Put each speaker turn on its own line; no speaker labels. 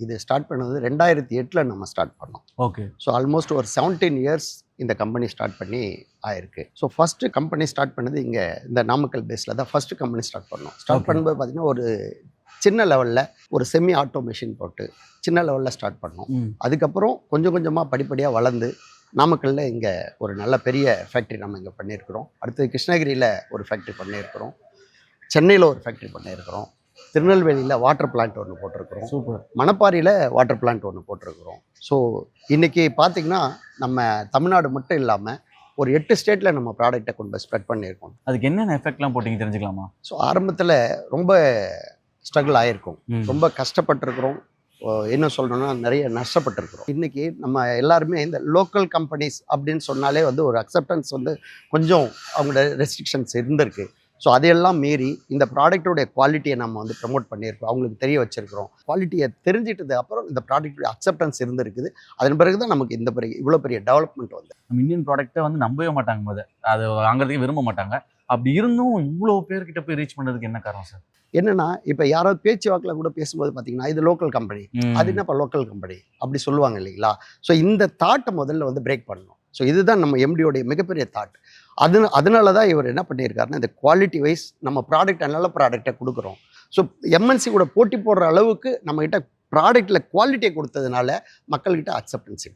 இது ஸ்டார்ட் பண்ணது 2008 நம்ம ஸ்டார்ட் பண்ணோம்.
ஓகே.
ஸோ ஆல்மோஸ்ட் ஒரு 17 இயர்ஸ் இந்த கம்பெனி ஸ்டார்ட் பண்ணி ஆயிருக்கு. ஸோ ஃபஸ்ட்டு கம்பெனி ஸ்டார்ட் பண்ணது இங்கே இந்த நாமக்கல் பேஸில் தான் ஃபஸ்ட்டு கம்பெனி ஸ்டார்ட் பண்ணோம். ஸ்டார்ட் பண்ணும்போது பார்த்திங்கன்னா ஒரு சின்ன லெவலில் ஒரு செமி ஆட்டோ மிஷின் போட்டு சின்ன லெவலில் ஸ்டார்ட் பண்ணோம். அதுக்கப்புறம் கொஞ்சம் கொஞ்சமாக படிப்படியாக வளர்ந்து நாமக்கல்லில் இங்கே ஒரு நல்ல பெரிய ஃபேக்ட்ரி நம்ம இங்கே பண்ணியிருக்கிறோம். அடுத்தது கிருஷ்ணகிரியில் ஒரு ஃபேக்ட்ரி பண்ணியிருக்கிறோம். சென்னையில் ஒரு ஃபேக்ட்ரி பண்ணியிருக்கிறோம். திருநெல்வேலியில் வாட்டர் பிளான்ட் ஒன்று போட்டிருக்கிறோம்.
சூப்பர்.
மணப்பாறையில் வாட்டர் பிளான்ட் ஒன்று போட்டிருக்கிறோம். ஸோ இன்றைக்கி பார்த்திங்கன்னா நம்ம தமிழ்நாடு மட்டும் இல்லாமல் ஒரு 8 ஸ்டேட்டில் நம்ம ப்ராடக்டை கொண்டு ஸ்ப்ரெட் பண்ணியிருக்கோம்.
அதுக்கு என்னென்ன எஃபெக்ட்லாம் போட்டிங்க தெரிஞ்சுக்கலாமா?
ஸோ ஆரம்பத்தில் ரொம்ப ஸ்ட்ரகிள் ஆகிருக்கும், ரொம்ப கஷ்டப்பட்டுருக்குறோம். என்ன சொல்கிறோன்னா நிறைய நஷ்டப்பட்டிருக்கிறோம். இன்றைக்கி நம்ம எல்லாருமே இந்த லோக்கல் கம்பெனிஸ் அப்படின்னு சொன்னாலே வந்து ஒரு அக்செப்டன்ஸ் வந்து கொஞ்சம் அவங்களோட ரெஸ்ட்ரிக்ஷன்ஸ் இருந்திருக்கு. ஸோ அதையெல்லாம் மீறி இந்த ப்ராடக்டோடைய குவாலிட்டியை நம்ம வந்து ப்ரமோட் பண்ணியிருக்கோம், அவங்களுக்கு தெரிய வச்சுருக்கிறோம். குவாலிட்டியை தெரிஞ்சிட்டது அப்புறம் இந்த ப்ராடக்டோடைய அக்செப்டன்ஸ் இருந்திருக்குது. அதன் பிறகு தான் நமக்கு இந்த இவ்வளோ பெரிய டெவலப்மெண்ட் வந்து
நம்ம இந்தியன் ப்ராடக்ட்டை வந்து நம்பவே மாட்டாங்க, போது அதை வாங்குறதுக்கு விரும்ப மாட்டாங்க. அப்படி இருந்தும் இவ்வளோ பேர்கிட்ட போய் ரீச் பண்ணுறதுக்கு என்ன காரணம் சார்?
என்னன்னா, இப்போ யாராவது பேச்சு வாக்கில் கூட பேசும்போது பார்த்தீங்கன்னா இது லோக்கல் கம்பெனி, அது என்னப்பா லோக்கல் கம்பெனி அப்படி சொல்லுவாங்க இல்லைங்களா? ஸோ இந்த தாட்டை முதல்ல வந்து பிரேக் பண்ணணும். ஸோ இதுதான் நம்ம எம்டியோடைய மிகப்பெரிய தாட். அதனால தான் இவர் என்ன பண்ணியிருக்காருன்னா, இந்த குவாலிட்டி வைஸ் நம்ம ப்ராடக்ட் நல்ல ப்ராடக்டை கொடுக்குறோம். ஸோ எம்என்சி கூட போட்டி போடுற அளவுக்கு நம்மகிட்ட ப்ராடக்டில் குவாலிட்டியை கொடுத்ததுனால மக்கள்கிட்ட அக்செப்டன்ஸ்